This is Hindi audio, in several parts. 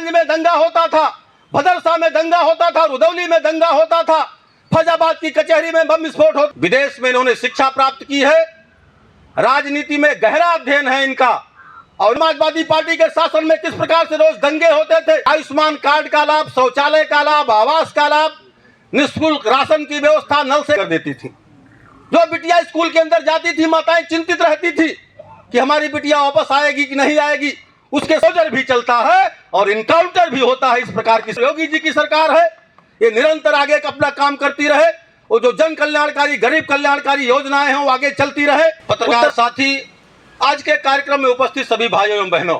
शाहगंज में दंगा होता था, भदरसा में दंगा होता था, रुदौली में दंगा होता था, फैजाबाद की कचहरी में बम विस्फोट होता। विदेश में इन्होंने शिक्षा प्राप्त की है, राजनीति में गहरा अध्ययन है इनका। और समाजवादी पार्टी के शासन में किस प्रकार से रोज दंगे होते थे, आयुष्मान कार्ड का लाभ, शौचालय का लाभ, आवास का लाभ, निःशुल्क राशन की व्यवस्था नल से कर देती थी। जो बिटिया स्कूल के अंदर जाती थी, माताएं चिंतित रहती थी कि हमारी बिटिया वापस आएगी कि नहीं आएगी। उसके सोजर भी चलता है और इनकाउंटर भी होता है। इस प्रकार की योगी जी की सरकार है, ये निरंतर आगे अपना काम करती रहे। वो जो जन कल्याणकारी, गरीब कल्याणकारी योजनाएं हैं वो आगे चलती रहे। पत्रकार साथी, आज के कार्यक्रम में उपस्थित सभी भाइयों एवं बहनों,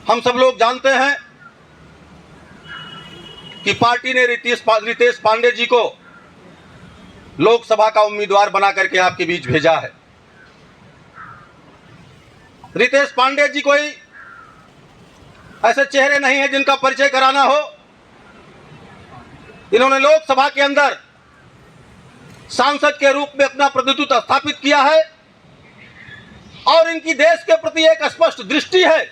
हम सब लोग जानते हैं कि पार्टी ने रितेश पांडे जी को लोकसभा का उम्मीदवार बना करके आपके बीच भेजा है। रितेश पांडे जी कोई ऐसे चेहरे नहीं है जिनका परिचय कराना हो। इन्होंने लोकसभा के अंदर सांसद के रूप में अपना प्रतिनिधित्व स्थापित किया है और इनकी देश के प्रति एक स्पष्ट दृष्टि है।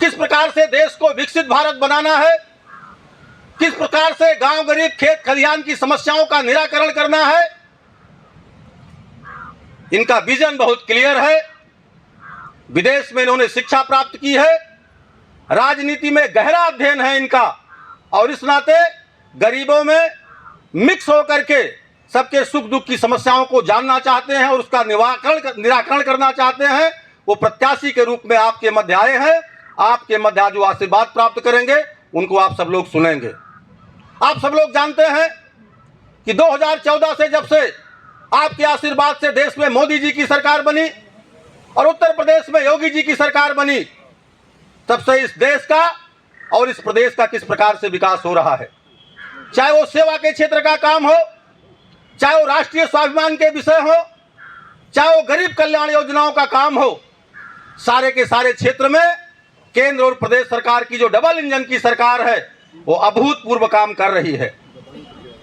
किस प्रकार से देश को विकसित भारत बनाना है, किस प्रकार से गांव गरीब खेत खलिहान की समस्याओं का निराकरण करना है, इनका विजन बहुत क्लियर है। विदेश में इन्होंने शिक्षा प्राप्त की है, राजनीति में गहरा अध्ययन है इनका और इस नाते गरीबों में मिक्स होकर के सबके सुख दुख की समस्याओं को जानना चाहते हैं और उसका निराकरण करना चाहते हैं। वो प्रत्याशी के रूप में आपके मध्य आए हैं। आपके मध्य जो आशीर्वाद प्राप्त करेंगे उनको आप सब लोग सुनेंगे। आप सब लोग जानते हैं कि 2014 से जब से आपके आशीर्वाद से देश में मोदी जी की सरकार बनी और उत्तर प्रदेश में योगी जी की सरकार बनी, तब से इस देश का और इस प्रदेश का किस प्रकार से विकास हो रहा है। चाहे वो सेवा के क्षेत्र का काम हो, चाहे वो राष्ट्रीय स्वाभिमान के विषय हो, चाहे वो गरीब कल्याण योजनाओं का काम हो, सारे के सारे क्षेत्र में केंद्र और प्रदेश सरकार की जो डबल इंजन की सरकार है वो अभूतपूर्व काम कर रही है।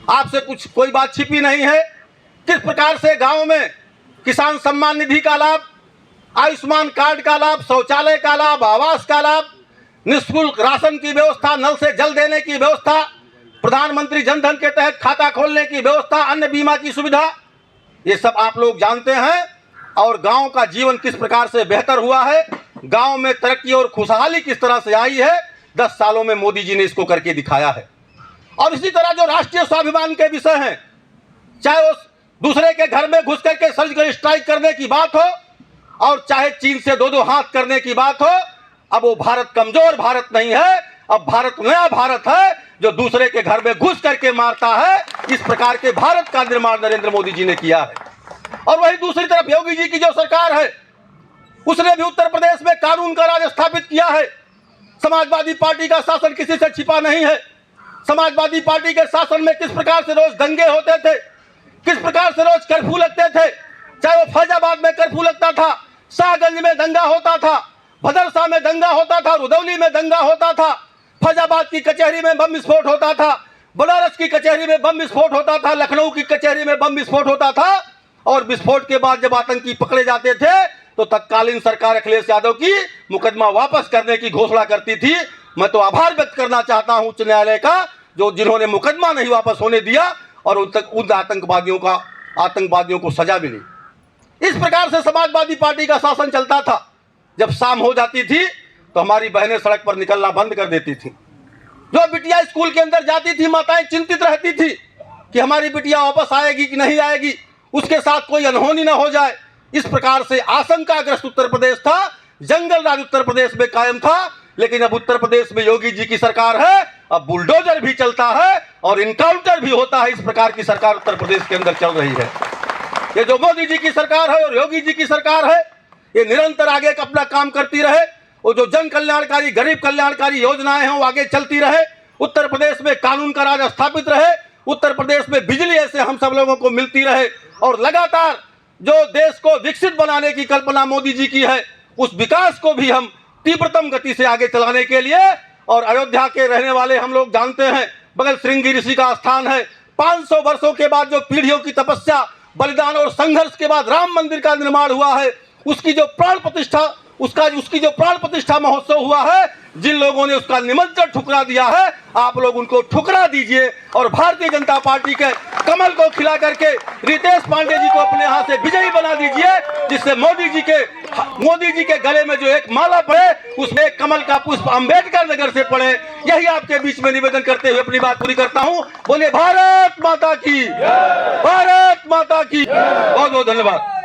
आपसे कोई बात छिपी नहीं है। किस प्रकार से गांव में किसान सम्मान निधि का लाभ, आयुष्मान कार्ड का लाभ, शौचालय का लाभ, आवास का लाभ, निःशुल्क राशन की व्यवस्था, नल से जल देने की व्यवस्था, प्रधानमंत्री जनधन के तहत खाता खोलने की व्यवस्था, अन्य बीमा की सुविधा, ये सब आप लोग जानते हैं। और गांव का जीवन किस प्रकार से बेहतर हुआ है, गांव में तरक्की और खुशहाली किस तरह से आई है, 10 सालों में मोदी जी ने इसको करके दिखाया है। और इसी तरह जो राष्ट्रीय स्वाभिमान के विषय हैं, चाहे वो दूसरे के घर में घुस करके सर्जिकल स्ट्राइक करने की बात हो और चाहे चीन से दो हाथ करने की बात हो, अब वो भारत कमजोर भारत नहीं है, अब भारत नया भारत है जो दूसरे के घर में घुस करके मारता है। इस प्रकार के भारत का निर्माण नरेंद्र मोदी जी ने किया है। और वही दूसरी तरफ योगी जी की जो सरकार है, उसने भी उत्तर प्रदेश में कानून का राज स्थापित किया है। समाजवादी पार्टी का शासन किसी से छिपा नहीं है। समाजवादी पार्टी के शासन में किस प्रकार से रोज दंगे होते थे, किस प्रकार से रोज कर्फ्यू लगते थे, चाहे वो फैजाबाद में कर्फ्यू लगता था, शाहगंज में दंगा होता था, भदरसा में दंगा होता था, रुदौली में दंगा होता था, फैजाबाद की कचहरी में बम विस्फोट होता था, बनारस की कचहरी में बम विस्फोट होता था, लखनऊ की कचहरी में बम विस्फोट होता था। और विस्फोट के बाद जब आतंकी पकड़े जाते थे तो तत्कालीन सरकार अखिलेश यादव की मुकदमा वापस करने की घोषणा करती थी। मैं तो आभार व्यक्त करना चाहता हूं उच्च न्यायालय का, जो जिन्होंने मुकदमा नहीं वापस होने दिया और उन आतंकवादियों को सजा मिली। इस प्रकार से समाजवादी पार्टी का शासन चलता था। जब शाम हो जाती थी तो हमारी बहनें सड़क पर निकलना बंद कर देती थी। जो बिटिया स्कूल के अंदर जाती थी, माताएं चिंतित रहती थी कि हमारी बिटिया वापस आएगी कि नहीं आएगी, उसके साथ कोई अनहोनी ना हो जाए। इस प्रकार से आशंकाग्रस्त उत्तर प्रदेश था, जंगल राज उत्तर प्रदेश में कायम था। लेकिन अब उत्तर प्रदेश में योगी जी की सरकार है, अब बुलडोजर भी चलता है और इनकाउंटर भी होता है। इस प्रकार की सरकार उत्तर प्रदेश के अंदर चल रही है। ये जो मोदी जी की सरकार है और योगी जी की सरकार है, ये निरंतर आगे अपना काम करती रहे। वो जो जन कल्याणकारी, गरीब कल्याणकारी योजनाएं हैं वो आगे चलती रहे। उत्तर प्रदेश में कानून का राज स्थापित रहे। उत्तर प्रदेश में बिजली ऐसे हम सब लोगों को मिलती रहे और लगातार जो देश को विकसित बनाने की कल्पना मोदी जी की है, उस विकास को भी हम तीव्रतम गति से आगे चलाने के लिए, और अयोध्या के रहने वाले हम लोग जानते हैं, बगल श्रृंगी ऋषि का स्थान है। 500 वर्षों के बाद जो पीढ़ियों की तपस्या, बलिदान और संघर्ष के बाद राम मंदिर का निर्माण हुआ है, उसकी जो प्राण प्रतिष्ठा उसकी जो प्राण प्रतिष्ठा महोत्सव हुआ है, जिन लोगों ने उसका निमंत्रण ठुकरा दिया है, आप लोग उनको ठुकरा दीजिए और भारतीय जनता पार्टी के कमल को खिला करके रितेश पांडे जी को अपने यहाँ से विजयी बना दीजिए, जिससे मोदी जी के गले में जो एक माला पड़े उसमें एक कमल का पुष्प अंबेडकर नगर से पड़े। यही आपके बीच में निवेदन करते हुए अपनी बात पूरी करता हूँ। बोले भारत माता की, भारत माता की। बहुत बहुत धन्यवाद।